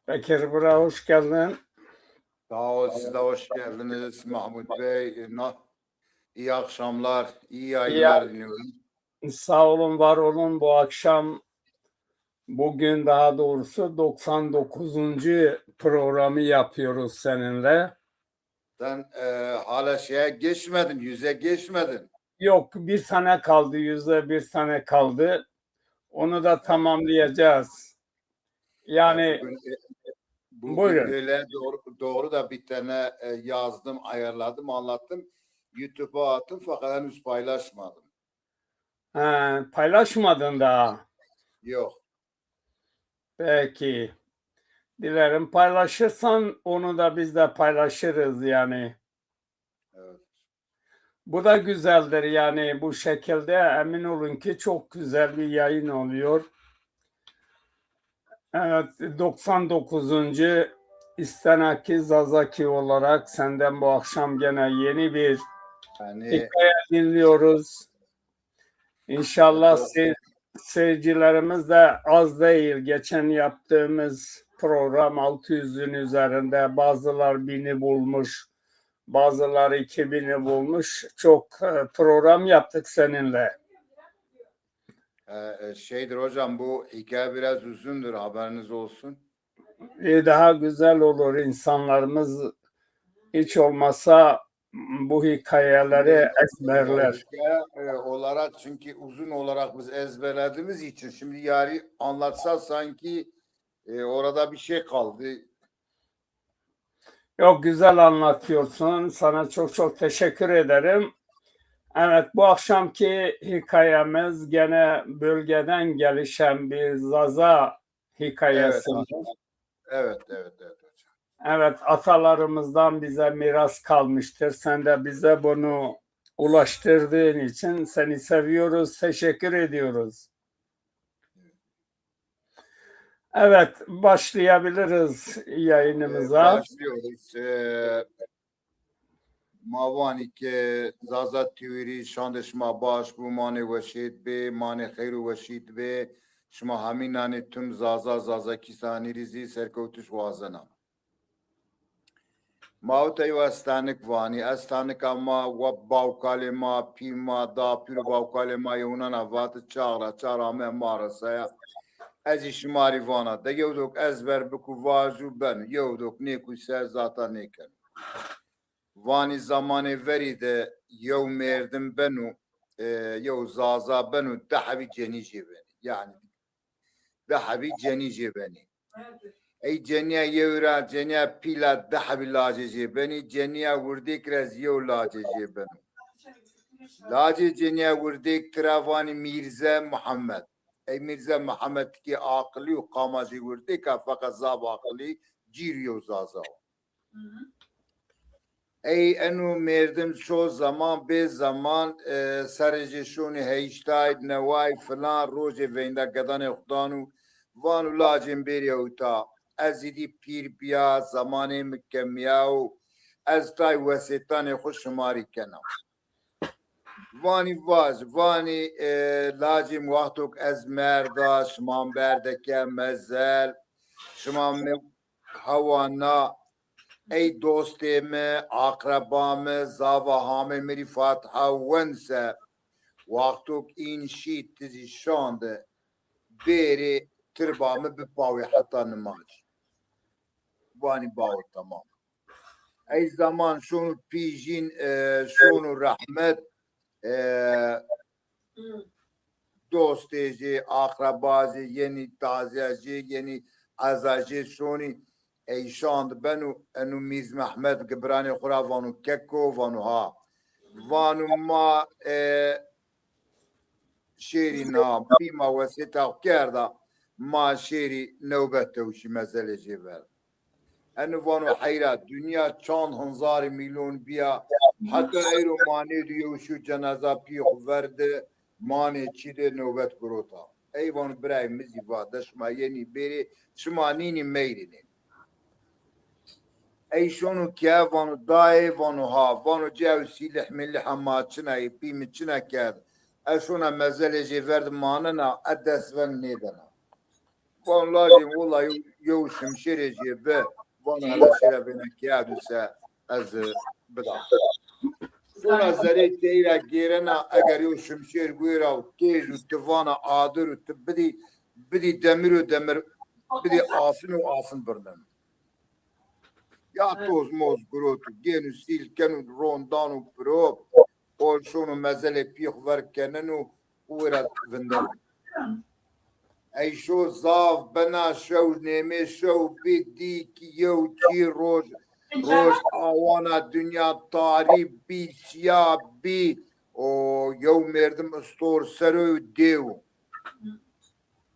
Bekir Bura hoş geldin. Sağ ol, siz de hoş geldiniz Mahmut Bey. İyi akşamlar, iyi yayınlar diliyorum. Sağ olun, var olun. Bu akşam, bugün daha doğrusu 99. programı yapıyoruz seninle. Sen hala şeye geçmedin, yüze geçmedin. Yok, bir sene kaldı, %1 sene kaldı. Onu da tamamlayacağız. Yani Bugün buyurun. öyle doğru da bir tane yazdım, ayarladım, anlattım. YouTube'a attım fakat henüz paylaşmadım. Paylaşmadın daha. Yok. Peki. Dilerim paylaşırsan onu da biz de paylaşırız yani. Evet. Bu da güzeldir yani, bu şekilde emin olun ki çok güzel bir yayın oluyor. Evet, 99. İstenaki Zazaki olarak senden bu akşam gene yeni bir Yani hikaye dinliyoruz. İnşallah do- seyircilerimiz de az değil. Geçen yaptığımız program 600'ün üzerinde, bazılar 1000'i bulmuş, bazıları 2000'i bulmuş. Çok program yaptık seninle. şeydir hocam, bu hikaye biraz uzundur, haberiniz olsun. Daha güzel olur, insanlarımız hiç olmasa bu hikayeleri ezberler. Hikaye olarak, çünkü uzun olarak biz ezberlediğimiz için şimdi yarı anlatsa sanki orada bir şey kaldı. Yok, güzel anlatıyorsun. Sana çok çok teşekkür ederim. Evet, bu akşamki hikayemiz gene bölgeden gelişen bir Zaza Evet, hikayesi. evet hocam. Evet, atalarımızdan bize miras kalmıştır. Sen de bize bunu ulaştırdığın için seni seviyoruz, teşekkür ediyoruz. Evet, başlayabiliriz yayınımıza. Başlıyoruz. Mavani ke Zaza Tüyri şandışma baş bu mane veşit be mane khayru veşit be şma haminane tüm Zaza kisani rizi serkotuş vazana. Mauta yu astanik vani, astanik ama wab baukale ma pima da pür baukale ma yunana vat çağra me marasaya. Ez işmari vana da yevdok ezber biku vaju ben yevdok neku ser zata neken. Vani zamanı veri de yev merdim benu yev zaza benu dahabi cenici beni. Yani dahabi cenici beni. ای جنیا یورا جنیا پیلا ده لاجه جبنی جنیا وردیک رزیو لاجه جبنو لاجه جنیا وردیک ترافانی میرزا محمد ای میرزا محمد کی عقلی و قامجی وردیک فقط زاب عقلی جیریو زازا ای انو مردم شو زمان به زمان سرجشون هیشتاید نوای فلان روز وینده گدن خدانو وانو لاجن بریوتا ازیدی پیر بیا زمان مکمیاو از تای وسیطان خوش شماری کنم وانی وانی لاجم وقتوک از مردا شمان بردکه مزل شمان هوانا ای دوستم اقربام زاوهام میری فاتحه ونسه وقتوک این شیت تزی شانده بری تربامı bir pavi hatta nemaç. Vani bağı tamam. Ey zaman şunu pijin şunu rahmet dosteci, akrabacı, yeni taziyeci, yeni azacı şunu ey şand benu enu miz Mehmet Gibrani khura vanu kekko vanu ha. Vanu ma şiiri nam pima vesita kerda ما شیری نوبت توشی مزل جبل انوانو حیرت دنیا چند هزار میلیون بیا حتی ایرو مانی دیو شو جنازه پیخ ورده مانی چیده نوبت گروتا ایوان برای مزی وادش ما یعنی بری شما نینی میرینی ای شونو که وانو دای وانو ها وانو جاو سیلح ملح ما چنه ای پیم چنه کرد اشونا مزل جبل ماننا ادس ون نیدنا والله والله يو شمشيري جيبه وانا هذا الشيء بينك يا دوسا از بدا شون زري تيرا غيرنا اگر يو شمشير غيرا وتيج وتفانا عادر بدي دمر ودمر بدي آسن وآسن برنم يا توز موز قروتو جينو سيل كانو روندانو بروب اول شونو مازال بيخ وركننو ويرا فندم اي شو زاف بنا شو نيمي شو بديك يو تي روج اوانا دنيا طاري بي سيا بي او يو مردم استور سرو ديو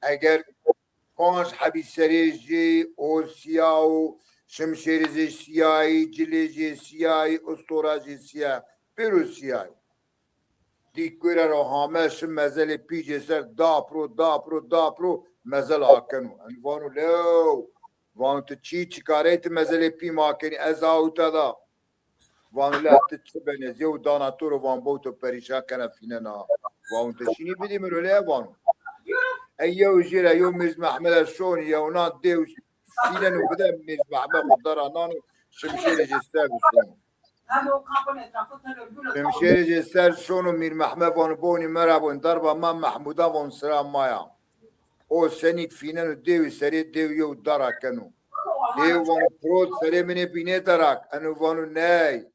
اگر پانچ حبی سریجی او سیاو شمشیرزی سیایی جلیجی سیایی استوراجی سیاه پیرو سیایی دیکوره رو همه شم مزل پیجه سر دا پرو مزل آکنو انوانو لو وانو تو چی کاره تی مزل پی ماکنی از آوتا دا وانو لا تچه بنزی و دانا تو رو وان بوتو پریشا کنه فینه نا وانو تشینی بیدی مرو لی وانو ايو جيرا يوم ميز محمد الشوني يا ونات ديوش سيلن وبدا ميز محمد خضرا نانو شمشيري جستار شونو شمشيري جستار شونو مير محمد وان بوني مرابون ضربة ما محمودا وان سلام مايا او سنيد فينن ديو سريد ديو يو دارا كانو ديو وان برود سري مني بيني داراك انو وانو ناي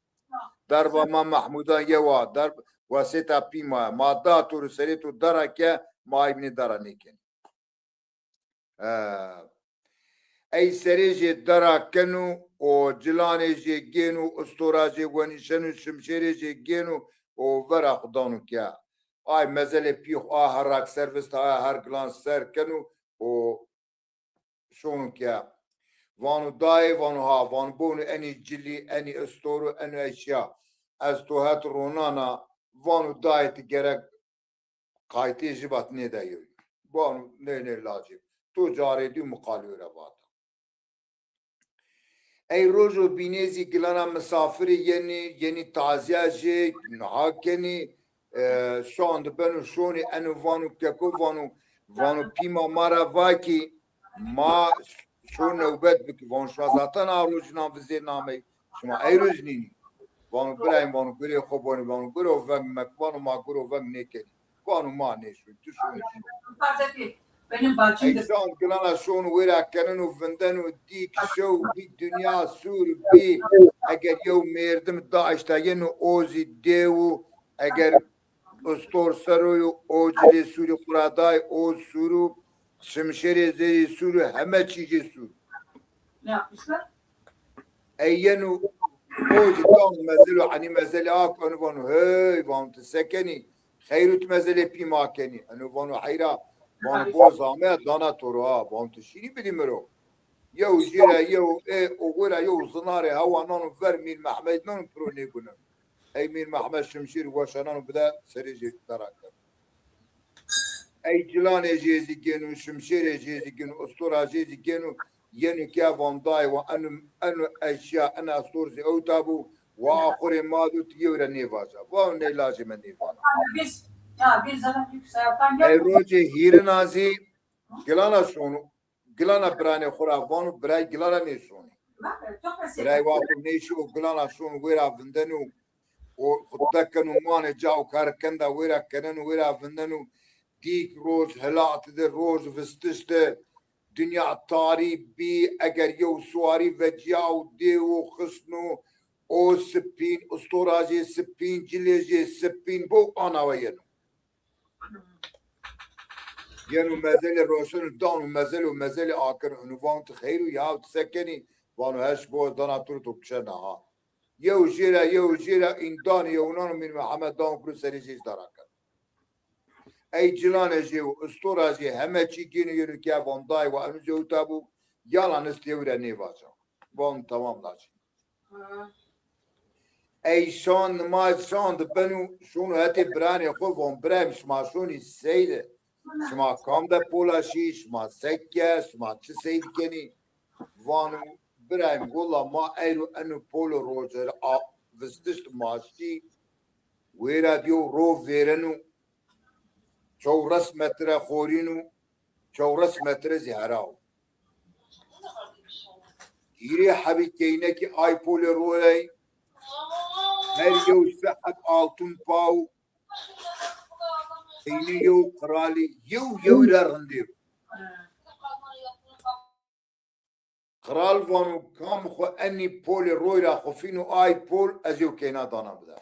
ضربة ما محمودا يوا ضرب واسيتا بيما ما داتور سريتو دارا كا ما يبني دارا نيكن اي سريجي درا كنو او جلاني جي جينو استوراجي ونشنو شمشيري جي جينو او ورا خدانو كيا اي مزل بيخ هراك سيرفيس تا هر جلان سر كنو او شونو كيا وانو داي وانو ها وان بونو اني جلي اني استورو اني اشياء استو هات رونانا وانو داي تجرك قايتي جبات ندايو وانو نيني لاجب تو جاري دي مقالو رباط اي روجو بينيزي قلنا مسافري يعني تعزية جي نهاكني شون دبنو شوني انو وانو كاكو وانو بيما مارا واكي ما شون نوبت بك وان شوازاتنا روجنا وزير نامي شما اي روجنيني وانو برايم وانو بري خوبوني وانو برو وغمك وانو ما برو وغنيكني وانو ما نيشو تشوني benim bahçemde. ايشان كلنا شون ويرا كانوا فندنوا ديك شو بالدنيا سور بي اگر يو مردم داعش تاينو اوزي ديو اگر استور سرويو اوجري سوري قراداي او سورو شمشيري زي سورو هما چيجي سورو Ne yapmışlar? اينو اوزي دان مزلو عني مزلي انو فانو هاي فانو تسكني خيرو تمزلي بي ماكني انو فانو حيرا وان بوزامه دانا تورا وان تشيني بديمرو يو جيرا يو اي اوغورا يو زناري هوا نانو فرمير محمد نانو بروني كنا اي مير محمد شمشير وشانانو بدا سريجي دراكا اي جلان جيزي جينو شمشير جيزي جينو اسطورة جيزي جينو ينو كيا فان داي وانو اشياء انا اسطورزي او تابو واخري مادو تيورا نيفاجا وان نيلاجي من نيفانا Bir zaman yükselten اي روجي هيرنازي گلانا شونو گلانا براني خرافانو براي گلانا نيشوني çok basit. براي واقو نيشو گلانا شونو ويرا فندنو وخدكنو ماني جاو كاركندا ويرا كننو ويرا فندنو ديك روج هلات دي روج فستشت دنيا طاري بي اگر يو سواري وجياو ديو خشنو او سبين استوراجي سبين جليجي سبين بو انا وينو يانو مازال روشن دان ومازال آكر عنوان تخيلوا يا تسكني وانو هاش بوز دانا تورتو بشنها يو جيرا إن دان يونان من محمد دان برو سريجيز داراكا أي جلان جيو استورا جي هما چي جينو ينو كيا وان داي وانو جو تابو يالا نستيورا نيواجا وان تمام لاشي أي شان ما شان دبنو شونو هاتي براني خو وان برام شماشوني السيدة شما کام ده پولاشی شما سکه شما چه سید کنی وانو برایم گولا ما ایرو انو پولو روزر وستشت ماشی ویرا دیو رو ویرنو چو رسمت را خورینو چورس مترزی هراو گیری حبی کینکی آیپول روی هر یو سحب آلتون پاو اینی یو قرالی یو رندی قرال وانو کام خو انی پول روی را خفینو آی پول از یو کینا دانا بده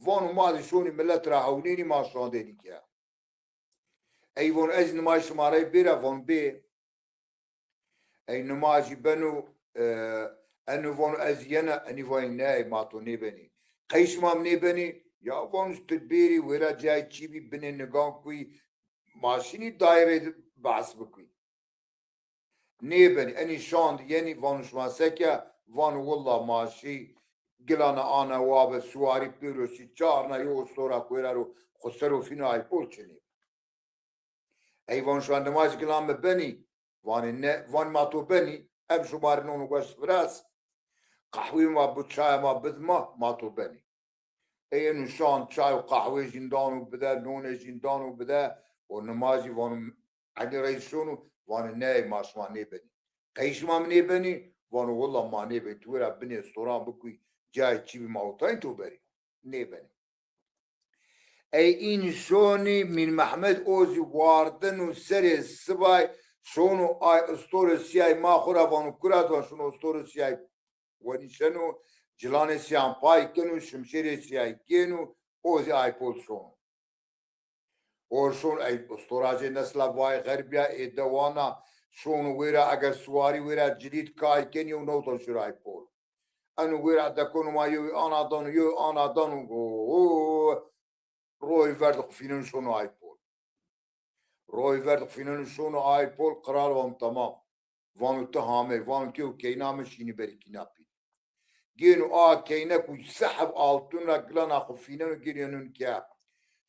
وانو مازی شونی ملت را هونینی ما شاندینی که ای وان از نمای شماره بیره وان بی ای نماجی بنو انو وانو از ینا انی وان نای ماتو نیبنی قیش مام نیبنی یا وانو ستدبیری ویرا جای چی بی بنی نگاه کوی ماشینی دایره بحث بکوی نيبني اني شاند يعني فانوش ماسكا فانو والله ماشي قلانا انا واب سواري بيروشي چارنا يو استورا كويرارو خسرو فينا اي بولچني اي فانوش عندماش قلان بني فان ماتو بني ام شمار نونو قش فراس قحوي ما بتشاي ما بدما ماتو بني اي انو شان شاي وقحوي جندانو بدا نوني جندانو بدا ونماجي فانو عندي رئيسونو وان ناي ماش ما نيبني قيش ما نيبني وانو والله ما نيبني تورا بني استوران بكوي جاي تشيبي موتين تو بري نيبني اي ان شوني من محمد اوزي واردن وسري السباي شونو اي استور سياي ما خورا وانو كرات وان شونو استور سياي واني شنو جلاني سيان باي كنو شمشيري سياي كنو اوزي اي بول شونو شون ای استوراج نسل وای غربیا ای دوانا شون ویرا اگر سواری ویرا جدید کای کنی و نوتو شرای پول انو ویرا دکونو ما یو آنا دانو روی ورد خفینن شونو آی پول روی ورد خفینن شونو آی پول قرار وان تمام وانو تهامه وانو تیو کینامه شینی بری کناپی گینو کینه کوی سحب آلتون را گلانا خفینن گیرینن که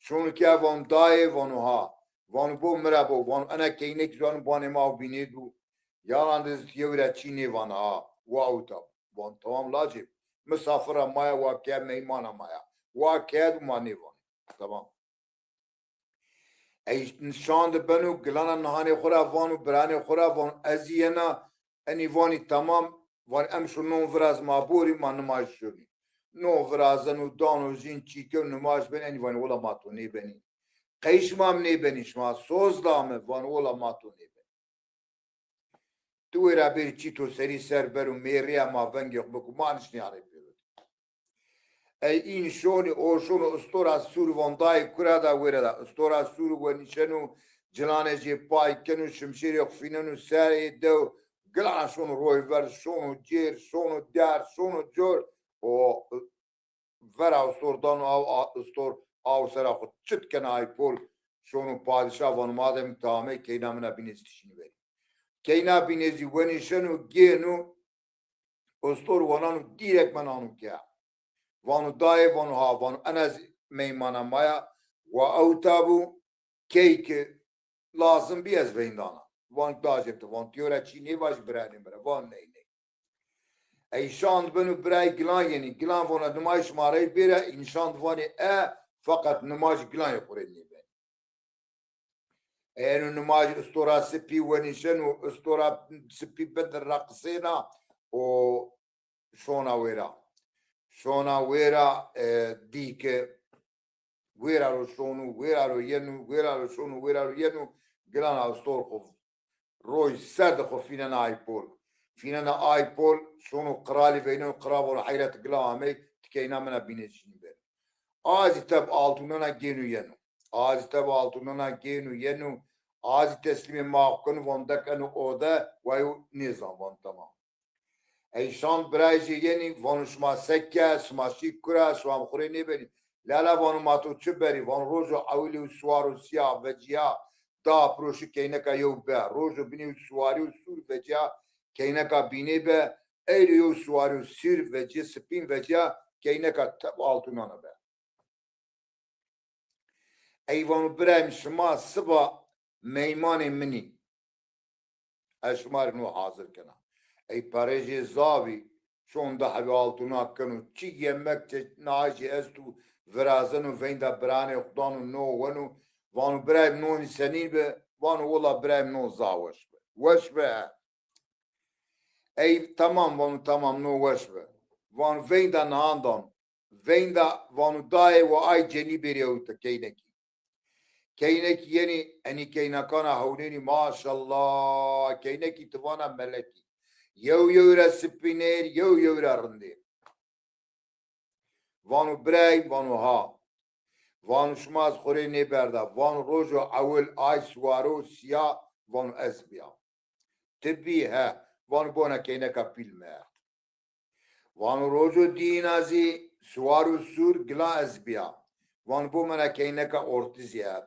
شون که وان دای وانو ها وانو بو مرابو وانو انا کینک جان بانه ما بینید و یاران دست یورا چینی وان ها واوتا وان تمام لاجب مسافر مایا واقع میمان مایا واقع مانی وان تمام ای نشاند بنو گلانا نهانی خورا وانو برانی خورا وان ازینا انی وانی تمام وان امشو نون فراز مابوری ما نماش شدی نو فرازن و دان و زین چیکه و نماش بنی وان ولا ماتو نی قیش مام نی بنی شما سوز دامه وان ولا ماتو نی بنی تو را بیر چی تو سری سر برو میریا ما ونگی بکو مانش نیاره بیرد ای این شونی او شونو استورا سور وان دای کرا دا ویره دا استورا سور و نیشنو جلانه جی پای کنو شمشیری خفیننو سر دو گلان شونو روی ور شونو جیر شونو در شونو جور o vera ustordan ustor avsera xut çıt kenay pol şonu padişah van madem tamam keynamına biniz dişini ver keyna binezi veni şenu genu ustor vananu direkt mananu kya vanu daye vanu ha vanu anaz meymana maya ve avtabu keyke lazım bir ez veyndana van dajepte van tiyora çini baş biranim bira van ney ای شاند بنو برای گلان یعنی گلان ونا نمایش ماره بیره این شاند وانی فقط نمایش گلان خوره نیبه اینو نمایش استورا سپی ونیشن و استورا سپی بدر رقصینا و شونا ویرا دیکه ویرا رو شونو ویرا رو ینو ویرا رو شونو ویرا رو ینو گلان استور خوف روی سرد خوفینه نای پول فينا اي بول شونو قرالي فينا قراب ولا حيرة قلامي تكينا منا بينشين بير آزي تب altınına genu yenu آزي تب altınına genu yenu آزي تسليم ماقن وندك انو اودا ويو نظام وان تمام اي شان برايجي يني وانشما سكة سماشي كرا شوام خوري نبني لا وانو ماتو چبري وان روجو اولي وسوارو سيا وجيا دا پروشي كينكا يو بير روجو بني وسواري وسور وجيا کینکا بینی به ایریو سوارو سیر و جی سپین و جا کینکا تب altınana به ایوانو برایم شما سبا میمان منی اشمار نو حاضر کنا ای پارجی زاوی شون ده حبی altına کنو چی yemek ناجی استو ورازنو ویندا برانه خدانو نو ونو وانو برایم نونی سنین به وانو والله برایم نو زاوش به وش به ای tamam وانو tamam نو وش به وانو وین دا نهاندان وین دا وانو دای و آی جنی بری اوتا کینکی کینکی یعنی انی کینکانا هونینی ماشالله کینکی توانا ملکی یو را سپینیر یو را رندیر وانو برای وانو ها وانو شما از خوری نبرده وانو روژو اول آی سوارو سیا وانو از بیا تبی ها وانو بونا کینکا پیل مرد وانو روژو دینازی سوارو سور گلا از بیا وانو بو منا کینکا ارتزی ها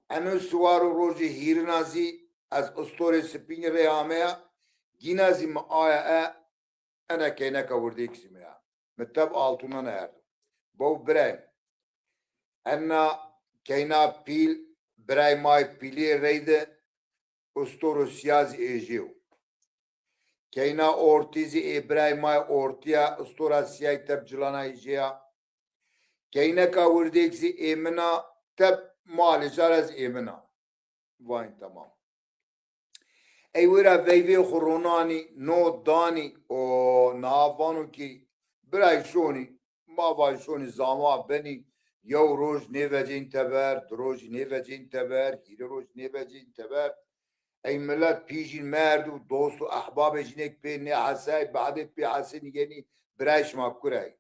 امو سوارو روژو هیرنازی از استور سپین ریامه گینازی ما آیا انا کینکا وردیکسی میا متب altından erdi. Bu birey. Enna kayna pil birey may pili reyde ustoro siyaz ejiu. Kayna ortizi birey may ortiya ustora siyay tebcilana ejiya. Kayna kavurdiksi emina teb mali jaraz emina. Vayn tamam. Eyvira veyve khurunani no dani o navanu ki برای شونی ما وای شونی زاما بنی یو روز نیوجین تبر دروج نیوجین تبر هیر روز نیوجین تبر ای ملت پیشین مرد و دوست و احباب جنک پی نه حسای بعدت پی حسین یعنی برایش ما کرای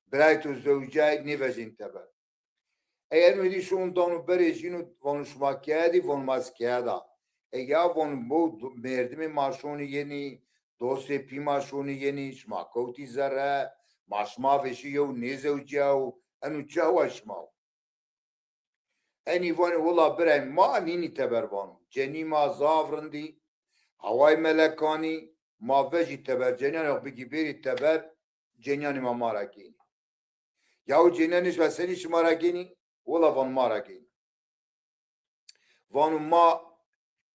برای تو زوجای نیوجین تبر اگر میدی شون دانو بریجینو وانو شما کردی وان ماز کرده اگر وان بود مردم ماشونی یعنی دوست پی ماشونی یعنی شما کوتی زره ماشما فشی یو نیزه و جاو انو جاو شماو اني واني والله براي ما نيني تبربانو جني ما زافرندي هواي ملكاني ما فجي تبر جنيان بيجي بيري تبر جنياني ما ماراكيني ياو جنيانيش بسنيش ماراكيني والله فان ماراكيني وانو ما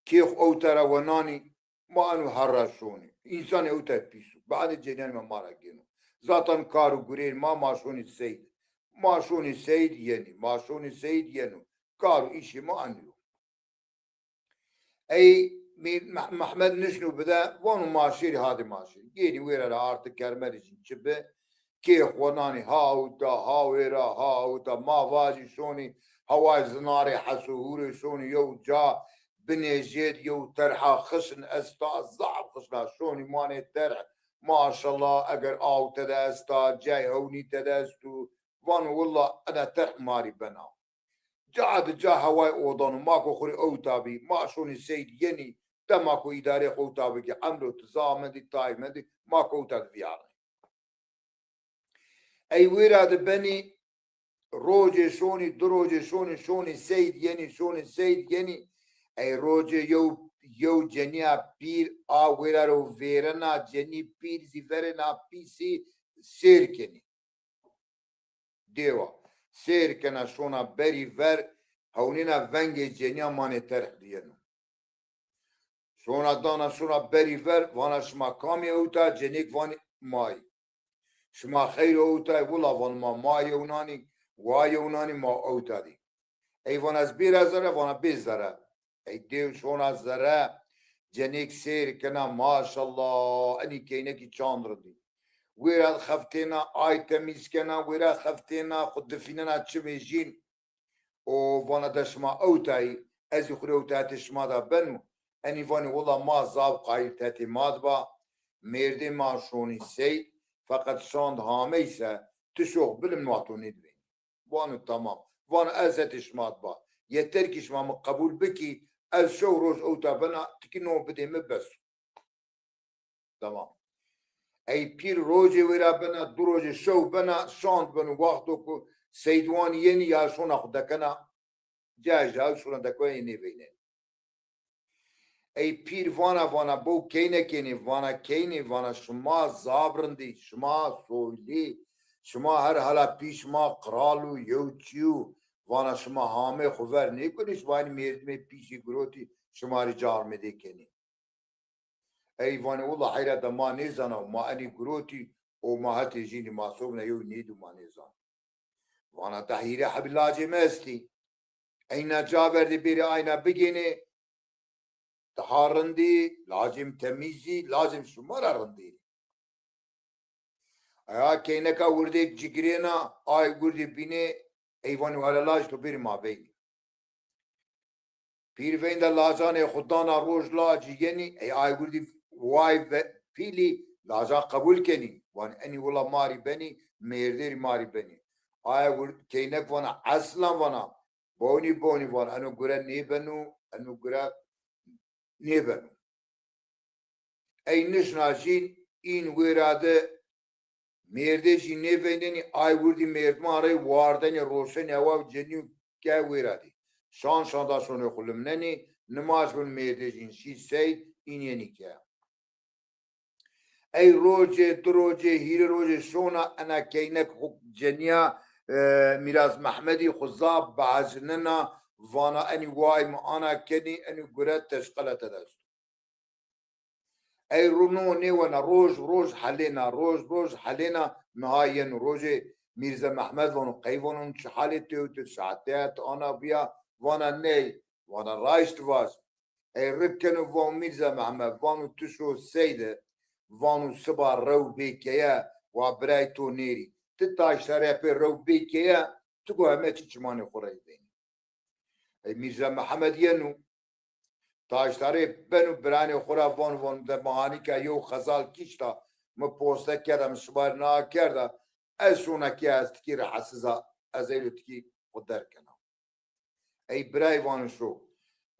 كيخ اوترا وناني ما انو هرشوني انسان اوتر بيسو بعد جنياني ما ماراكينو zaten karu gurir ma maşoni seyid maşoni seyid yeni maşoni seyid yeni karu işi ma anlıyor ey Mehmet nişnu bide vonu maşiri hadi maşiri geri verere artık kermer için çıbe ki xwanani havera hauta ma vaji şoni havay zinari hasuhuri şoni yo ca binejed yo terha khışn esta zab khışna şoni mane terha ما شاء الله اگر او تدستا جاي هوني تدستو وانو والله انا ترح ماري بنا جا هواي اوضان ماكو خوري او تابي ما شوني سيد يني تماكو اداري خو تابي كي عملو تزامدي تايمدي ماكو تدفيار اي ويراد بني روجي شوني دروجي شوني سيد يني اي روجي یو جنیا پیر آویرا رو ویرنا جنی پیر زی ورنا پیسی سیر کنی دیوا سیر کنا شونا بری ور هونینا ونگ جنیا مانه ترخ دیانو شونا دانا شونا بری ور وانا شما کامی اوتا جنیک وان مای شما خیر اوتا ولا وان ما مای اونانی وای اونانی ما اوتا دی ای وان از بیر ازاره وانا بیزاره ای دیو شونا زره جنيك سير كنا ما شاء الله اني كينك تشاندردي ويرا خفتنا اي تميز كنا ويرا خفتنا خد فينا تشميجين او فانا دشما اوتاي از يخرو تاتشما دا بنو اني فاني والله ما زاب قايل تاتي مادبا مردي ما شوني سيد فقط شاند هاميسا تشوخ بالمنواتو ندوين وانو تمام وانا ازتش مادبا يتركش ما مقبول بكي از شو روز اوتا بنا تكنو بدي مبس تمام اي بير روجي ويرا بنا دروجي شو بنا شاند بنو وقتو سيدوان يني يا شون اخدكنا جاي شون دكوين نيفينين اي بير وانا بو كيني وانا شما زابرندي شما سولي شما هر حالا پیش ما قرالو يوچيو وانا شما همه خوبر نیکنیش وانی میرد می پیشی گروتی شما ری جار میده کنی ای وانی والله حیرت ما نیزانا ما انی گروتی او ما هتی جینی معصوب نیو نیدو ما نیزان وانا تحیره حبیلاجی مستی Eyna caverdi biri ayna bigini taharindi, lazım temizi, lazım şumar arindi. Aya keyneka vurdek cigrena, ay vurdi bine, eyvanu halalaj to bir mabeyni. Pirveyinde lazane khudana roj la cigeni, ay vurdi vay ve pili, laza kabul keni. Van eni valla mari beni, merderi mari beni. Ay vurdi keynek vana, aslan vana, boni vana, anu gura nebenu, anu gura nebenu. Ey nişnajin, in virade, merdeci nevendeni ay vurdi merdmare vardeni roşeni evav ceni ke viradi. Şan da sonu kulumneni namaz bun merdecin sey in yeni ke. Ey roje droje hile roje şona ana keynek cenya miraz Mehmedi khuzab baznena vana eni vay ma ana keni eni gurat teşkalat edast. Ey runo ne wana roj halena نهاية روجي ميرزا محمد وانو قيفونون شحالي تيوتو ساعتات انا بيا وانا ني وانا رايشت واز اي ربكنو وان ميرزا محمد وانو تشو السيدة وانو سبا رو بيكيا وابرايتو نيري تتاش ترابي رو بيكيا تقو همتي چماني خوريدين اي ميرزا محمد ينو تاش ترابي بنو براني خورا وان ده مهاني که یو خزال کشتا مپوسته کردم شمار نکرده از شونکی از تکی رحسزا از ایلو تکی خود در کنم ای برای وانشو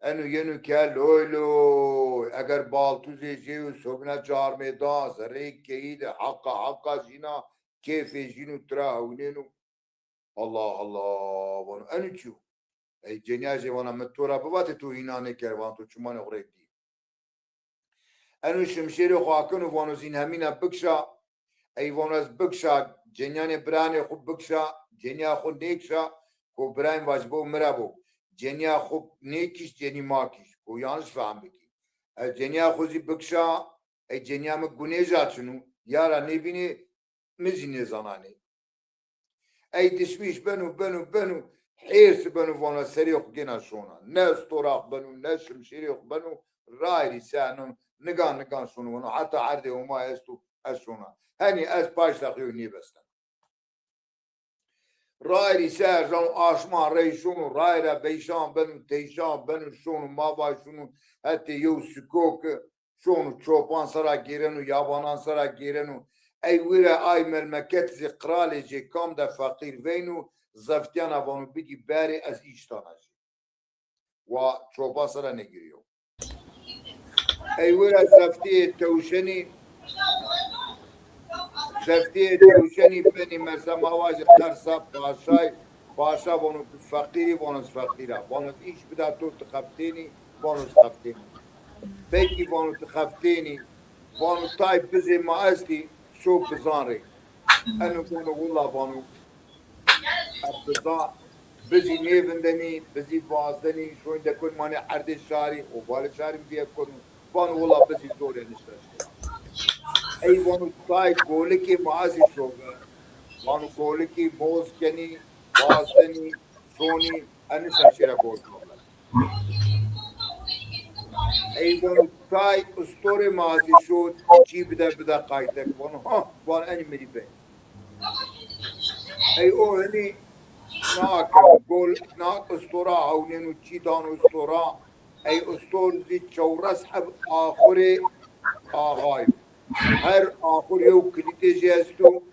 انو ینو که لولو اگر بالتوزی جیو سبنا جارمه دا زره کهید حقا جینا کیف جینو تراهونینو الله وانو انو چو ای جنیاجی وانا متورا بواتی تو اینانه کر وان تو چمان غریب دی انو شمشیر خواکن و وانو زین همین بکشا ای وانو از بکشا جنیان بران خوب بکشا جنیا خود نیکشا کو بران واجبو مرابو جنیا خوب نیکیش جنی ماکیش کو یانش فهم بکی جنیا خوزی بکشا ای جنیا مه گونیجا چنو یارا نبینی مزینی زنانی ای دشمیش بنو حیرس بنو وانو سریخ گنا شونا نه استوراخ بنو نه شمشیریخ بنو رایری سانو نگان شونو حتی عرض وما استو اشونا هنی از پاش تخیو نیبستن رایری سر جان آشمان ریشونو رایرا بیشان بنو تیشان بنو شونو ماوای شونو حتی یو سکوک شونو چوپان سرا گیرنو یابانان سرا گیرنو ای ویره ای ملمکت زقرالی جی کام ده فقیر وینو زفتیان وانو بگی باری از ایشتانه جی و چوپان سرا نگیریو ای ویره زفتی توشنی بنی مثلا مواج ترسا پاشا وانو فقیری وانو فقیره وانو ایش بدا تو تخفتینی وانو تخفتینی بکی وانو تخفتینی وانو تای بزی ما استی شو بزان ری انو وانو والله وانو بزان بزی نیوندنی بزی وازدنی شو اینده کن مانی عرد شاری و بال شاری بیا کن وانو والله بزی زوره نشتشتی ای وانو تای گولکی مازی شوگه وانو گولکی موز کنی وازدنی سونی انشان شیره گول کنی ای وانو تای استور مازی شد چی بده قایدک وانو وانو انی مری بین ای او هنی ناکم گول ناک استورا هونینو چی دانو استورا ای استور زی چورس حب آخری آغای her ahur ev kilite jesto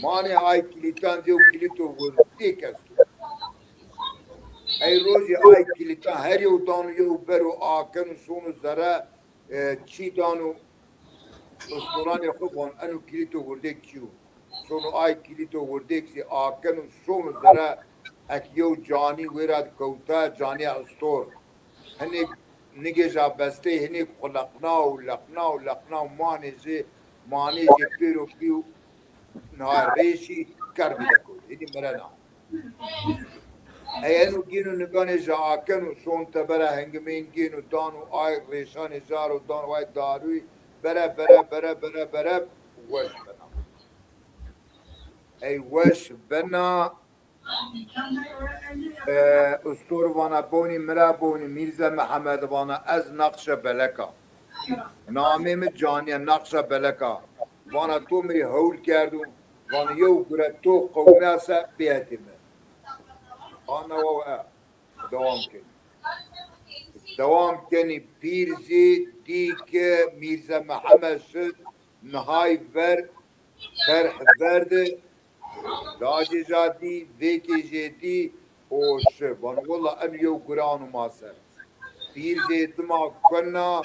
mane ay kilitan ev kilito vurdi kesto ay roji ay kilitan her ev danu ev beru aken sonu zara çi danu restoran khubon anu kilito vurdi kiu sonu ay kilito vurdi ki aken sonu zara ek ev cani verad kouta cani astor hani نگه بسته هنی لقنا و مانی جی پیرو پیو ناریشی کر بیده کود هنی مرنا اینو گینو نگانه جا آکنو شون تبره هنگمین گینو دانو آی ریشان جارو دانو آی داروی بره وش بنا ای وش بنا استور وانا بونی مرا بونی میرزا محمد وانا از نقش بلکا نامیم جانی نقش بلکا وانا تو مری هول کردو وانا یو گره تو قوماسا بیتیمه آنا و دوام کنی دوام کنی پیرزی دی که میرزا محمد شد نهای ور فرح ورده لاجی جادی ویکی جدی او شفان والله ان یو قرآن ماسر پیر زیدما کنا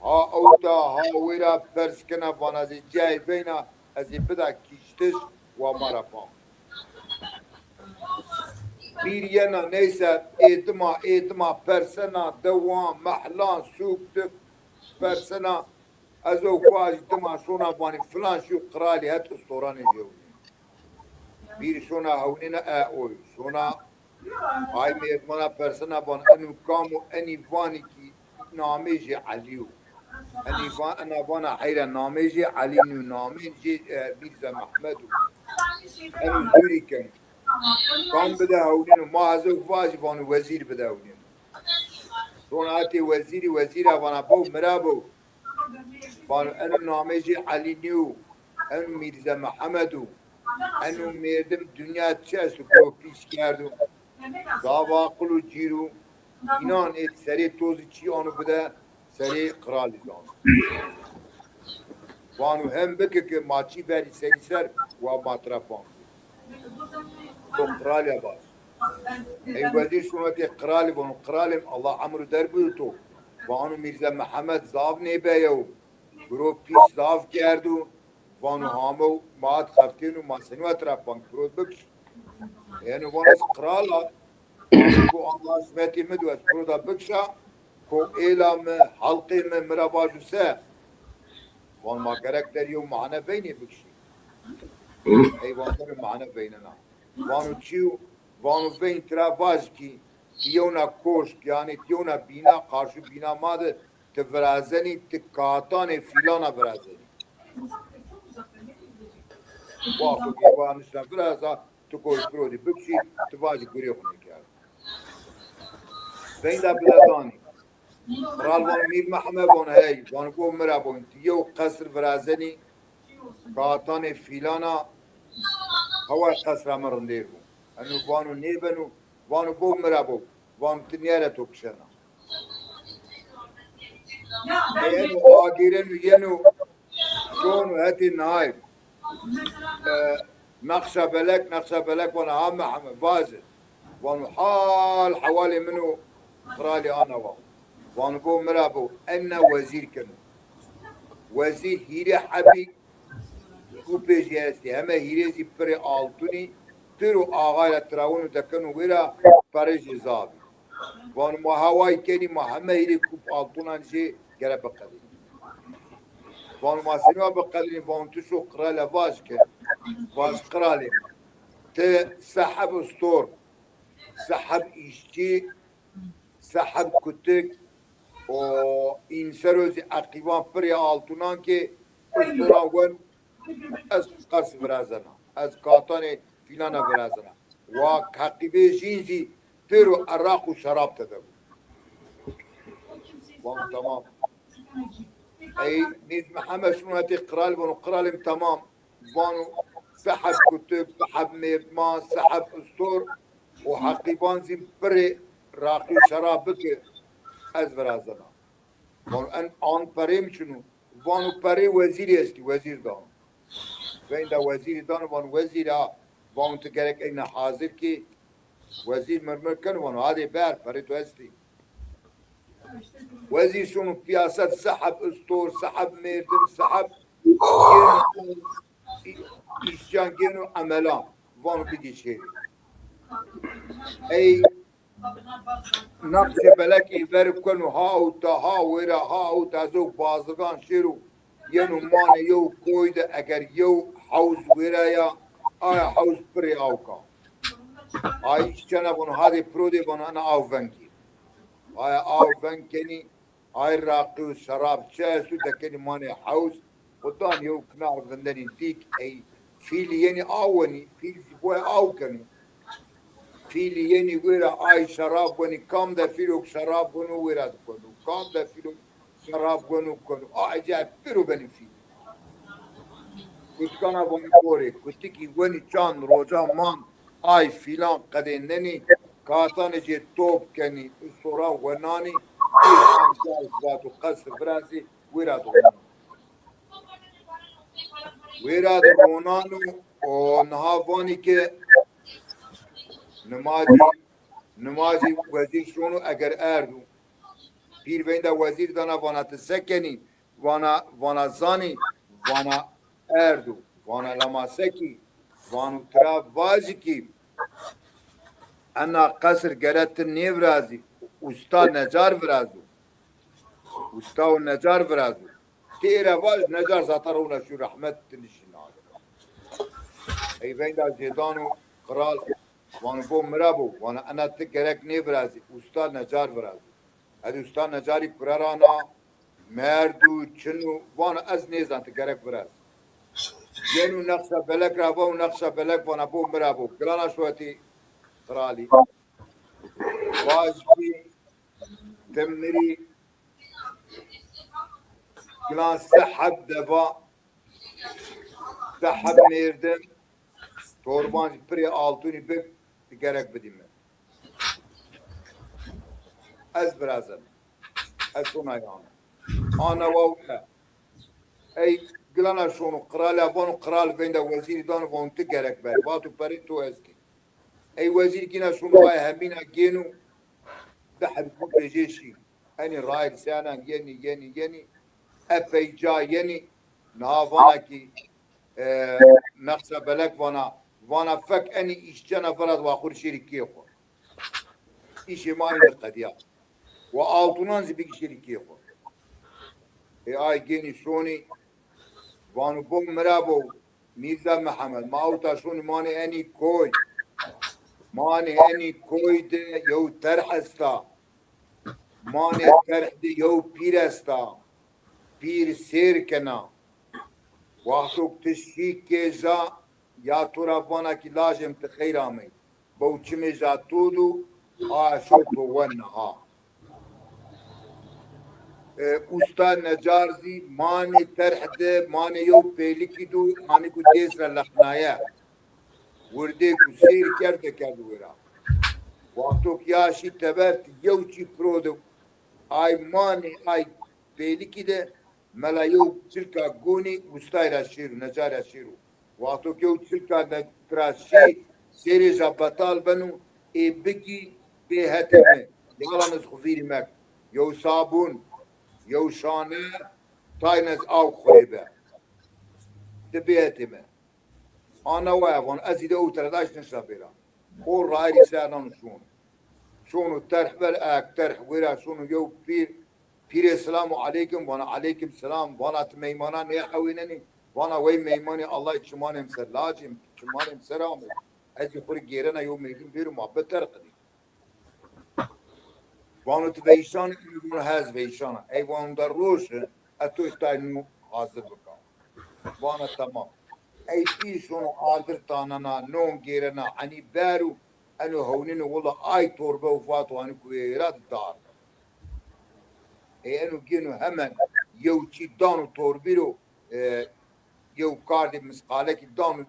ها اوتا ها ویرا پرسکنا وان از جای بینا از بدا کشتش و مرا پام پیر ینا نیسا ایدما پرسنا دوام محلان سوکت پرسنا از او فاج دما شونا وانی فلان شو قرالی هت اسطورانی جوی bir şuna havnina oy şuna ay mezmana persona ban enu kamu eni vani ki nameji aliyu eni van ana vana hayra nameji ali nu nameji mirza mahmed enu zuriken kan bida havnina ma hazuk vaji van vezir bida havnina şuna ati veziri vana bu merabo van enu nameji ali nu enu mirza mahmedu انو میردم دنیا چست رو پیش کردم داوا قلو جیرو اینان ایت سری توزی چی آنو بده سری قرالی زان وانو هم بکه که ماچی بری سری سر و مطرفان تو قرالی باش ای وزیر شونتی قرالی وانو قرالیم الله عمرو در بیو تو وانو میرزا محمد زاف نیبایو برو پیش زاف کردو وانو هامو مات خفتين وما سنوا ترابان برود بكش يعني وانا قرالا كو الله سمعتي مدوس برودا بكشا كو إيلام حلقي من مراباجو سا وان ما كاركتر يوم معنا بيني بكشي اي وانتر معنا بيننا وانو تشيو وانو بين ترافاجكي تيونا كوشك يعني تيونا بينا قارشو بينا ماده تفرازني تكاتاني فيلانا فرازني واقعی وانشان فرازا تو کوی پرودی بکشی تو واجی گوری خونی کرد بین دا بلادانی رال وان میر محمد وان هی وان گو مرا بون تیو قصر فرازنی کاتان فیلانا هوا قصر مرندیر بون انو وانو نیبنو وانو بو مرا بون وان تنیاره تو کشنا اینو آگیرنو ینو شونو هتی نایب نقشة بلك وانا هم فازل وانا حال حوالي منه قرالي انا وانا بو مرابو انا وزير كنو وزير هيري حبي كو بيجيستي هما هيريزي بري آلتوني ترو آغاية تراونو دكنو ويرا بريج زابي وانا ما هواي كني ما هما هيري كو آلتونا نجي قرب قدري وانا ما سنوا بقدرين وانا تشو قرالة فاشكن واش قرالي سحب اسطور سحب اشتي سحب كتك و این سروزی عقیبان پری آلتونان که اسطوران ون از قرص برازنا از کاتان فیلان برازنا و عقیبه جینزی پیرو عراق و شراب تدو وان تمام ای نیز محمد شنواتي قرال ونو قرالم تمام وانو سحب كتب سحب ميرمان سحب اسطور وحقيبان زي بري راقي شرابك از برازنا وانو ان بريم شنو وانو بري وزير يستي وزير دان وين دا وزير دان وانو وزير وانو تقرك اين حاضر كي وزير مرمر كان وانو هذه بار بري تو استي وزير شنو بياسات سحب اسطور سحب ميردم سحب işcan genu amelan van bir şey. Ey nakşe belek iver konu ha wera ha tazok bazgan şiru yenu mane yo koyda eğer yo havuz wera ya aya havuz pri avka. Ay işcana bunu hadi prode bana ana avvenki. Aya avvenkeni ay rakı şarap çesu dekeni mane havuz وطان يو كنار فندني ديك اي فيل يعني اواني فيل بوي اوكني فيلي يني ويرا اي شراب وني كام ده فيلو شراب ونو ويرا كونو كام ده فيلو شراب ونو كونو جاب بيرو بني فيلي كنت كان ابوني بوري كنت كي وني كان روجا مان اي فيلان قدنني كاتان جي توب كني الصورة وناني ذاتو قصر فرنسي ويرا ويرا رونانو ونهافاني كي نمازی وزیر شونو اگر اردو پیر وینده وزیر دانا وانا تسکنی وانا زانی وانا اردو وانا لماسکی وانو ترا وازی کی انا قصر گرت نیو رازی استا نجار ورازو استا و نجار ورازو تیره واز نجار زاترونا شو رحمت نشیناد ای وینده جدانو قرال وانو بو مرابو وانا انا تكرك نيفرازي استاد نجار فرازي هذا استاد نجاري قرارانا مردو چنو وانا از نيزان تكرك فرازي ينو نقشة بلك رافو نقشة بلك وانا بو مرابو قرانا شوتي قرالي واجبي تمري قلان سحب دفا سحب ميردم توربان بري altuni bek gerek بدیم از برازل از سونایان انا واقع ای گلانا شونو قرال ابانو قرال بين وزير دان وانت gerek بر واتو بري تو اسكي اي وزير كنا شونو واي همينا جينو بحب كل جيشي اني رايد سانا يني ابي جا يني نهافانا كي نقصه بلك وانا فك اني اشتنا فرد واخر شركي خو işi mani qadiya ve altunan zibik şirkiye xo ay geni şoni vanu bom merabo Mirza Muhammed mauta şoni mani eni koy de yo terhasta mani terh de yo piresta pir serkena وقتك تشيك كيزا يا ترى وانا كي لازم تخيرامي بوچمي زاتودو شوف ونها استاد نجارزي ماني ترحده ماني يو بيلكيدو ماني كو ديسر لخنايا وردي كو سير كرده ورا وقتك يا شي تبرت يوچي برودو اي ماني اي بيلكيده ملايو تلك جوني مستايرا شيرو نجارا شيرو وقتو كيو تلك نتراشي سيري زبطال بنو اي بكي بهتمه يالا نسخفيري مك يو صابون يو شانه تاينز او خريبه تبيهتمه انا واقفون ازيد او 13 نشابيرا قول رايري سانون شونو ترح بل ترح ويرا شونو يو بير السلام عليكم وانا عليكم السلام وانا تميمانا نيحوينني وانا وي ميماني الله يتشماني مسلاجي تشماني مسرامي ازي خوري جيرنا يوم ميجين بيرو محبت ترقدي وانا تبيشان يقولون هاز بيشانا اي وانا دروش اتو اشتاينو حاضر بكا وانا تمام اي بيشونو عادر تانانا نون جيرنا عني بارو انو هونينو والله اي توربه وفاتو انو كويرات الدار انو جينو همن يو تشي دانو توربيرو يو كاردي مسقالك دانو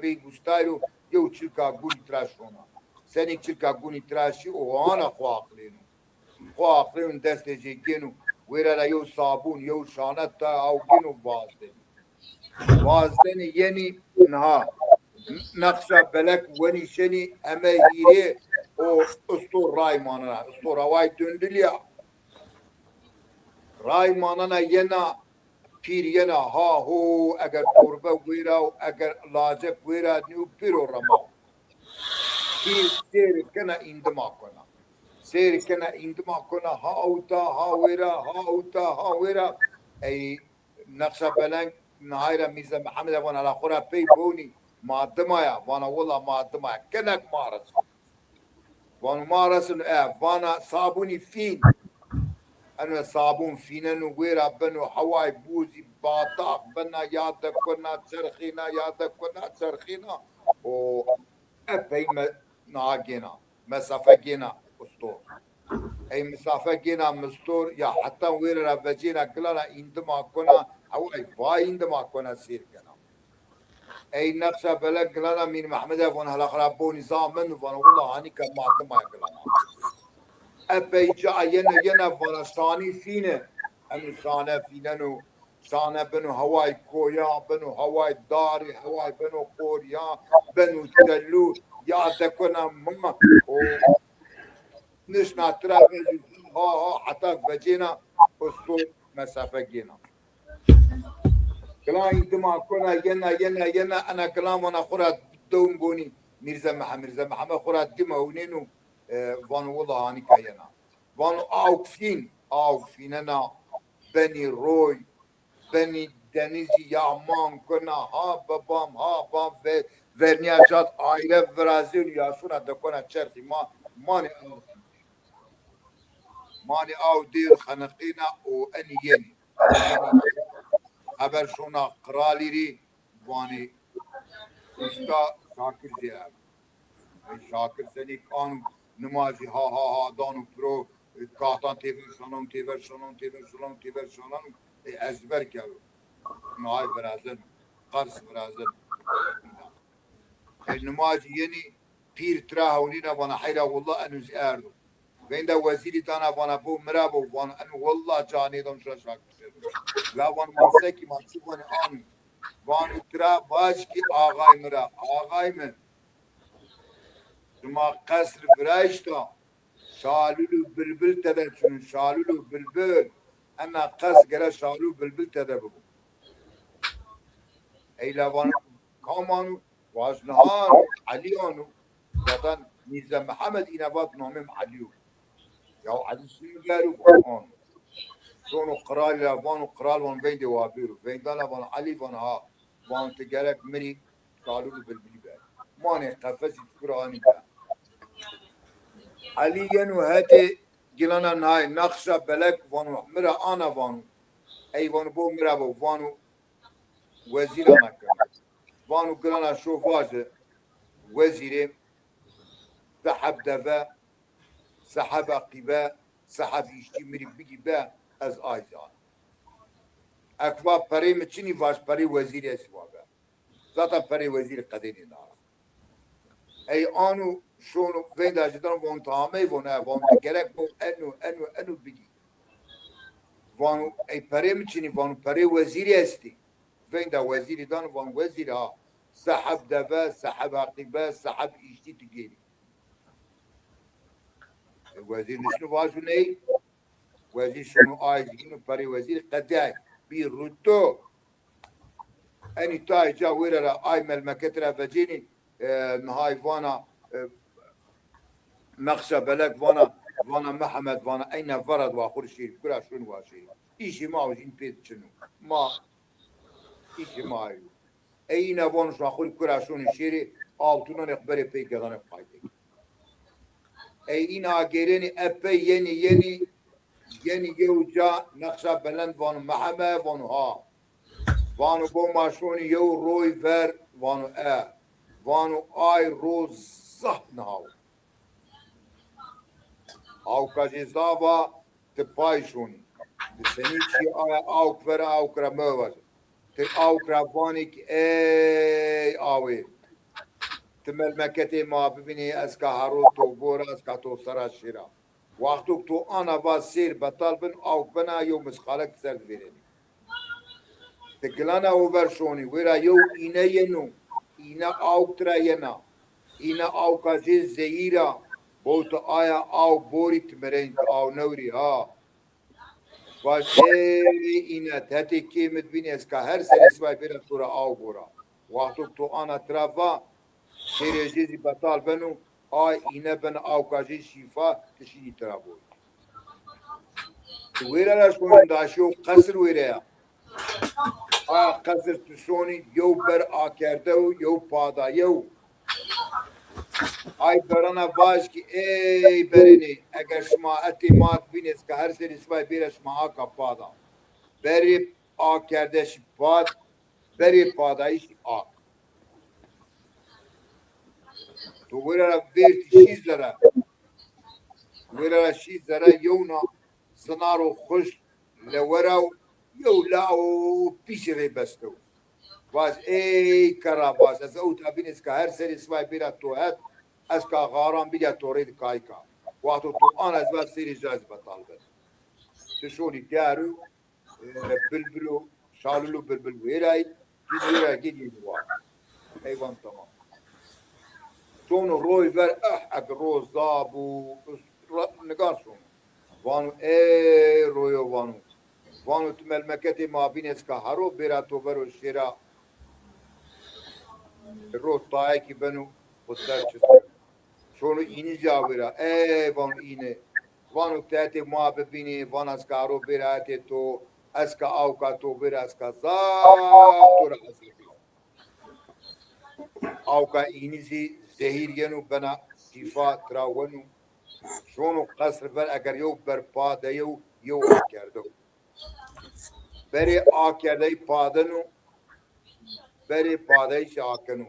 ريغو ستايلو يو تشيكا غوني تراشونا سني تشيكا غوني تراشي وانا خواقلين دستجي جينو ويرا لا يو صابون يو شانتا او جينو وازدين يني نها نقشة بلك وني شني اما هيري او اسطور راي مانا اسطور هواي تندليا راي مانانا ينا پیر ینا ها هو اگر تربه ویرا و اگر لاجک ویرا نیو پیرو رما پیر سیر کنا اندما کنا ها اوتا ها ویرا ای نقشه بلنگ نهایرا میزا محمد وانا الاخورا پی بونی معدمایا وانا والله معدمایا کنک مارس وانا مارس وانا صابوني فين أنا صابون فينا نويرا بنو حواي بوزي باطاق بنا يادك كنا ترخينا و أبي na gena mesafe gena ustor ey mesafe gena mustor ya hatta wera ravajina glana indima kona hawai vay indima kona sir gena ey naqsha belak glana min mahmeda von hala kharabo nizam men von wallah hani kam madma glana epey ca yena von sani fine em sana finenu sana benu havai koya benu havai dari havai benu koya benu tellu ya dekona ma o نشنا ترافل ها ها حتى فجينا اسطول مسافه جينا كلام عندما كنا ينا انا كلام وانا خرات دوم بوني ميرزا محمد خرات دم هونينو وان والله اني كاينا وان اوكفين انا بني روي بني دنيزي يا مان كنا ها بابام في فرنياجات عائله برازيل يا شو دكونا تشرتي ما ماني ماني او دير خنقينا واني يني خبر شونا قراليري واني استا شاكر زياب شاكر سني كانوا نمازي ها دانو برو كاتان تيفر شانون ازبر كارو نهاي برازن قرص برازن النمازي يني بير تراها ونينا وانا حيرا والله انو زياردو وين ده وزيري تانا وانا بو مرابو وانا انو والله جاني دون شاشاك لا وانا ماسكي ما تشوفني انو وانا ترا باشكي آغاي مرا آغاي من ما قصر برايشتا شالولو بلبل تدرشون شالولو بلبل انا قصر قرا شالولو بلبل تدبو اي لا وانا كامانو وازنهانو عليانو zaten Mirza Muhammed İnabat namim Aliyu. Ya Ali şunu garu falan. Sonu kral ya vanu kral van vende wabiru. Vendana van Ali van ha. Van te gerek meni kalulu bilbili be. Mane kafesi Kur'an'ı be. Ali yenu hati gilana nay nakşa belek vanu mira ana vanu. Ey vanu bu mira bu vanu vezir ana kana. Vanu gilana şofazı vezirim ذهب دفا سحب قباء سحب يشتي مري بقباء از آيزان اكوا بري مچني واش بري وزير اسوابا زاتا بري وزير قديني دارا اي انو شونو فيدا جدان وان تامي ونا وان تگرك بو انو بگي وانو اي بري مچني وانو بري وزير استي فيدا وزير دان وان وزير ها سحب دفا سحب قباء سحب يشتي تجيني وزير شنو واجو ني وزير شنو آيز إنه بري وزير قداي بيروتو أني تاي جا ويرا آي ملمكترا فجيني نهاي فانا نقشة بلد فانا محمد فانا أين فرد وآخر شير كلا شنو واشير إيشي ما وجين بيت شنو ما إيشي ما يلو أين فانا شو آخر كلا شنو شيري آلتونا نخبري بيك غانا فايدك ای این آگرینی اپی یعنی یوجا نقشه بلند وانو محمه وانو ها وانو بو ماشونی یو روی ور وانو وانو آی روز زه نهاو او کجی زاوا تپایشونی دسنی چی آیا اوک ور اوک را موز تر اوک را وانی که ای آوی تمل مكتي ما ببني اسكا هاروتو بورا اسكا تو سرا شيرا وقتو تو انا باسير بطال بن او بنا يوم مسخالك سر فيرني تقلانا اوفرشوني ويرا يو اينا ينو اينا او تراينا اينا او كاجي زيرا بوت ايا او بوري تمرين او نوري ها باش اينا تاتي كيمت بني اسكا هر سر اسواي بيرا تورا او بورا وقتو تو انا ترافا سيرجي بطال بنو آي إنا بن أوكاجي شفا تشيني ترابوي ويرا لاشكون داشو قصر ويرا قصر تشوني يو بر آكردو يو بادا يو آي برانا باش كي اي بريني اگر شما اتماد بينس که هر سر اسمای بيرا شما آكا بادا بری آکردش باد بری پادایش آک تو ورا ویرتی 6 لره ورا 6 لره یونا زنارو خوش لورا یو لاو پیش ری بستو واز ای کرا واز از اوت ابینس که هر سری سوای بیرا تو هد از که غاران بیا تورید کایکا وقتو تو آن از واز سری جاز بطال بد تشونی دیارو بلبلو شاللو بلبل ویرای جید ویرای گیدی دوار ایوان تمام چون روی ور اگر روز دابو نگار شون وانو ای رویو وانو تو ملمکتی ما بینست که هرو بیرا تو ورو شیرا رو تایی که بنو بسر چیز شونو اینی جاویرا ای وانو اینه وانو تحت ما ببینی وان از که هرو بیرا تو از که آوکا تو بیرا از که زاب تو را حسن آوکا اینی زی زهیر ینو بنا شیفا تراونو شونو قصر بر اگر یو بر پاده یو آکردو بری آکرده پادنو بری پاده شاکنو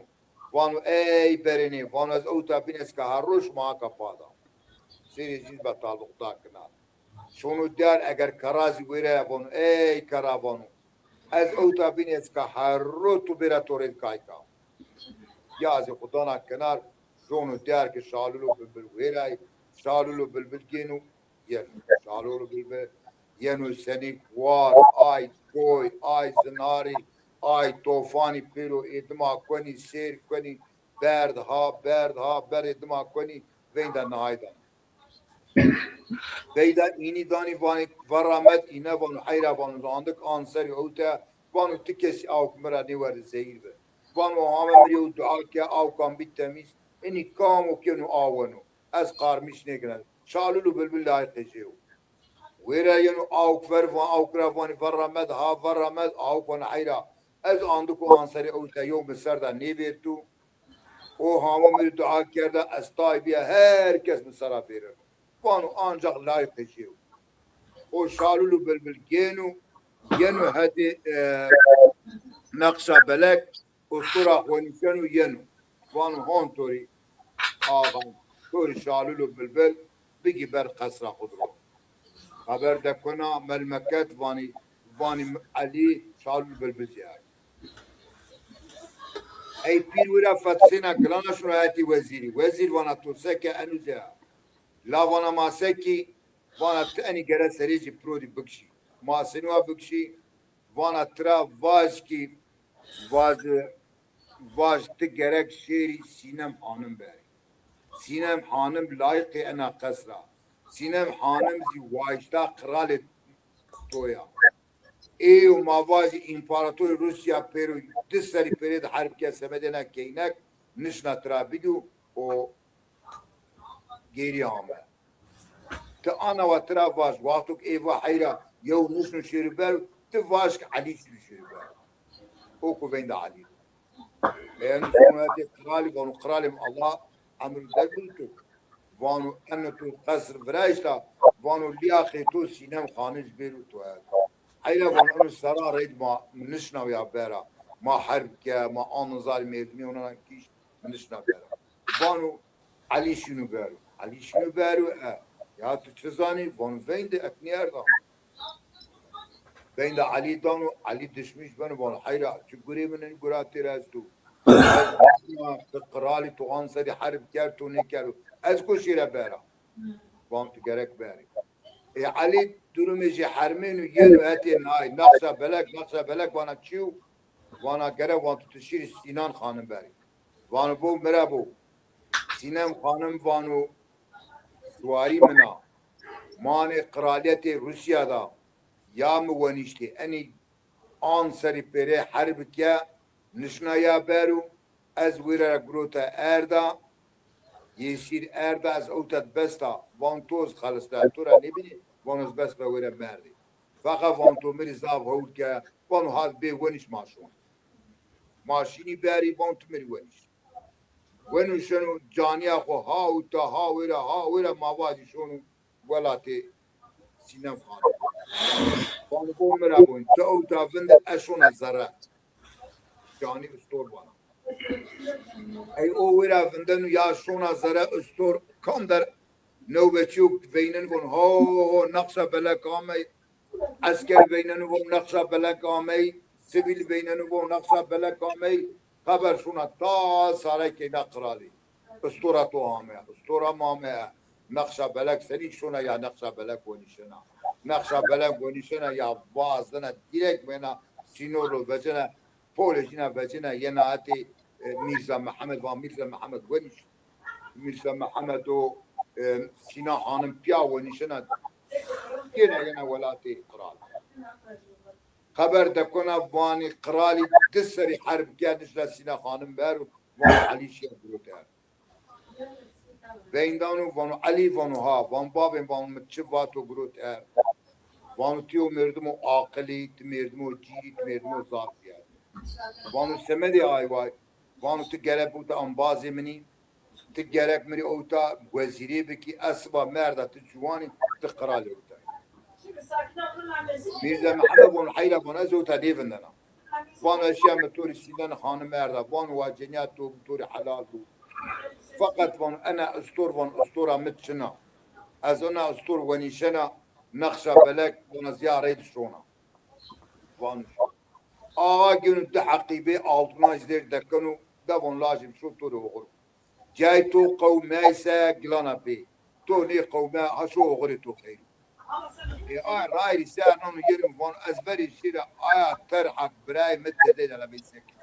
وانو ای برینی وانو از اوتا بینست که هر روش ما که پادا سیری چیز با تعلق دا کنار شونو دار اگر کرازی ویره وانو ای کرا وانو از اوتا بینست که هر رو تو بیره تورید کایکا یا از خدانا کنار شونو دار که شالولو بلبل ویره شالولو بلبل گینو ینو شالولو بلبل ینو سنی وار آی کوی آی زناری آی توفانی پیرو ادما کنی سیر کنی برد ادما کنی ویندا نهایدان ویدا اینی دانی وانی ورامت اینه وانو حیرا وانو زاندک آنسری اوتا وانو تکسی آوک مرا نیور زهیر به وانو همه مریو دعا که آوکان بیت تمیز اینی کامو کنو آونو از قارمیش نگرن شالولو بلبل لایق جیو ویرا ینو آوک ور وان آوک را وانی ورامت ها ورامت آوک وان حیرا از آندکو آنسری اوتا یوم سردا نیویرتو او همه میری دعا کرده از تای بیا هر کس مسرا بیره وانو آنجاق لایق جیو او شالولو بلبل ینو هدی نقشا بلک اسطورا خونیشنو ینو وانو هون توری آغان توری شالولو بلبل بگی بر قصر خود رو خبر دکنا ملمکت وانی علی شالولو بلبل زیاد ای پیر ورا فتسینا گلانش رو هاتی وزیر وانا توسکه انو زیاد لا وانا ماسکی وانا تانی گره سریجی پرودی بکشی ماسنوا بکشی وانا ترا واج تی gerek şeri Sinem Hanım beri. Sinem Hanım layık ena kasra. Sinem Hanım zi vajda kralet toya. Eyo mavazi imparator Rusya peru disseri perid harp kesemedene keynek nişna trabidu o geri ame. Te ana ve tra vaj vaktuk eva hayra yev nişnu şeriber te vaj Ali şeriber. O kuvvende Ali. يعني شنو هذه قرالي وانو قرالي الله امر دبلتو وانو انو تو قصر فرايشتا وانو لياخي تو سينم خانز بيرو تو هيدا وانو انو سرا ريد ما منشنا ويا بيرا ما حرب كا ما انظار ميدني ونا كيش منشنا بيرا وانو علي شنو بيرو يا تشزاني وانو فين دي اكنيار دا بين علي دانو علي دشمش بنو وانو حيرا تشغري من غراتي رازدو قرالي توغان سري حرب كارتو نكارو ازكو شيرا بارا وانتو جرك باري يا علي دروميجي حرمين وينو هاتي ناي نقصة بلك وانا تشيو وانا جرا وانتو تشير سينان خانم باري وانو بو مرابو سينان خانم وانو سواري منا ماني قراليتي روسيا دا يا موانيشتي اني آن سري بيري حرب كيا نشنا یا برو از ویرا گروتا اردا یشیر اردا از اوتت بستا وانتوز خالصتا تو را نبینی وانوز بس به ویرا مردی فقط وانتو میری زاب هود که وانو هاد بی ونیش ماشون ماشینی بری وانتو میری ونو شنو جانیا خو ها ویرا موازی شونو ولاتی سینم خانه وانو بو مرا بون تا اوتا وند اشون از زره جانی استور وانا ای او ویرا فندن یا شونا زره استور کام در نوبتیوک بینن ون ها نقشه بلک آمی asker beyneni bu nakşa belek amey, sivil beyneni bu nakşa belek amey, haber şuna ta sarekeyna krali. Istura tu amey, istura mamey, nakşa belek seni şuna ya nakşa belek vonişena. Nakşa belek vonişena ya bazına direkt bena sinoro vecene, polejine vecene yenaati Mirza Muhammed ve Mirza Muhammed voniş. Mirza Muhammed o Sina Hanım piya vonişena. Yine velati kral. Haber de kona vani krali disseri harp gelişle Sina Hanım ver vani Ali Şehruter. Veyndanu vani Ali vani ha van babin vani mıçı vato gruter. Vani tiyo merdumu akili, merdumu ciri, merdumu zafiyat. Vani semedi ayvay. Vani tu gerek buta ambazi mini. Tu gerek mini outa veziri biki asba merda tu juvani tu krali outa. Mirza Muhammed von Hayla von Azota devindana. Van eşya meturi sinan hanım erda. Van vaceniyat tu meturi halal tu. Fakat van ana astur van astura mitçina. Az ona astur vanişena nakşa belek van ziyaret şuna. Van ağa günü de hakibi altına izler dekanu da van lazım şu turu oğur. Cay tu kavmeyse glana bi. Tu ne kavme haşu oğuri tu khayr. راي رسالة انه يجرم فون ازبري الشيرة ترحك براي مدة على بيت سكن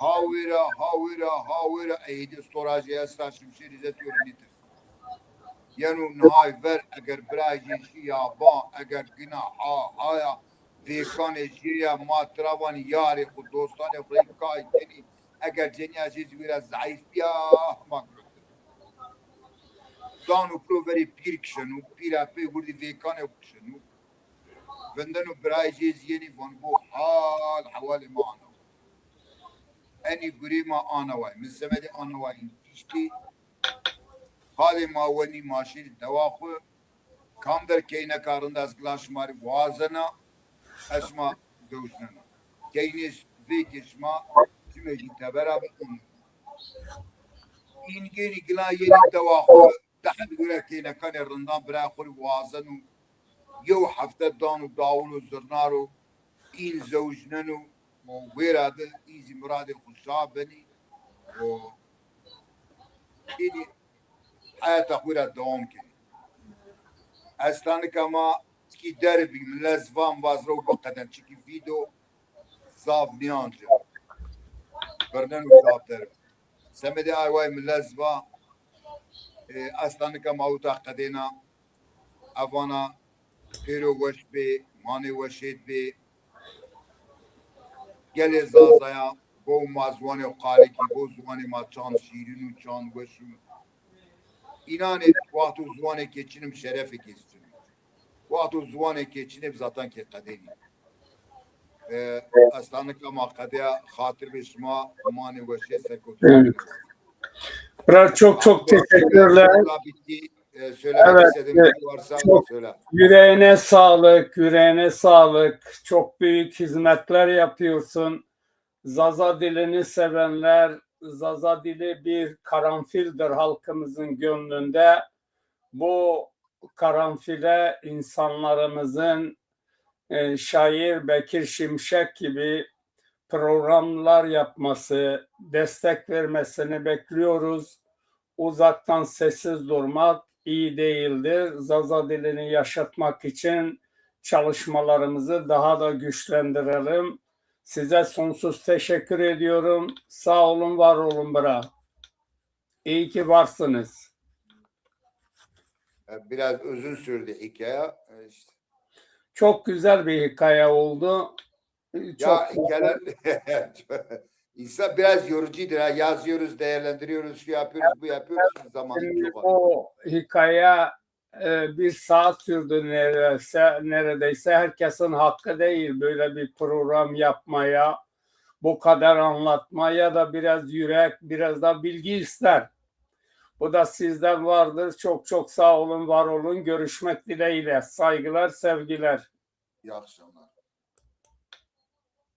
هاويرا ايدي استوراجي استا شمشيري زيتو رميتر يانو نهاي فر اگر براي جيشي يابان اگر قنا هايا في كان جيريا ما تراوان ياري خود دوستاني خلي كاي تاني اگر جنيا جيز ويرا زعيف بيا ما Danu proveri pirkşenu, pira pe gurdi vekane ukşenu. Vendenu brayjiz yeni von bu hal havali maana. Eni gurima ana vay, misemedi ana vay intişti. Hali mavani maşir devakı. Kamder keyne karında azglaşmari vazana. Eşma zevşnena. Keyniş vekişma tümeci teberabe onu. İngeni gila yeni devakı. تحت يقول لك هنا كان الرندان براخر وازنو يو حفته دانو داولو زرنارو إن زوجننو وويراد إيزي مراد الخشابني و إني حياتك ويراد دوام كني أستاني كما تكي دربي من لازفان وازرو بقدن تشكي فيدو صاف نيانجا برنانو صاف دربي سمدي آيواي من لازفان Aslanı mauta kadena avana piro veş be mani veşet be gele zazaya bu mazvani qaliki bu zvani ma çan şirinu çan veşu inan et vaqtu zvani keçinim şerefi kestim vaqtu zvani keçinim zaten ke kadeni aslanı kadea hatır ve şma mani veşet sekut. Biraz çok teşekkürler. Evet, çok yüreğine sağlık. Çok büyük hizmetler yapıyorsun. Zaza dilini sevenler, Zaza dili bir karanfildir halkımızın gönlünde. Bu karanfile insanlarımızın şair Bekir Şimşek gibi programlar yapması, destek vermesini bekliyoruz. Uzaktan sessiz durmak iyi değildir. Zaza dilini yaşatmak için çalışmalarımızı daha da güçlendirelim. Size sonsuz teşekkür ediyorum. Sağ olun, var olun bra. İyi ki varsınız. Biraz uzun sürdü hikaye. İşte. Çok güzel bir hikaye oldu. Ya hikayeler insan biraz yorucudur. Ha. Yazıyoruz, değerlendiriyoruz, şu yapıyoruz, bu yapıyoruz. Zamanı çok o hikaye bir saat sürdü neredeyse. Herkesin hakkı değil böyle bir program yapmaya, bu kadar anlatmaya da biraz yürek, biraz da bilgi ister. Bu da sizden vardır. Çok sağ olun, var olun. Görüşmek dileğiyle. Saygılar, sevgiler. İyi akşamlar.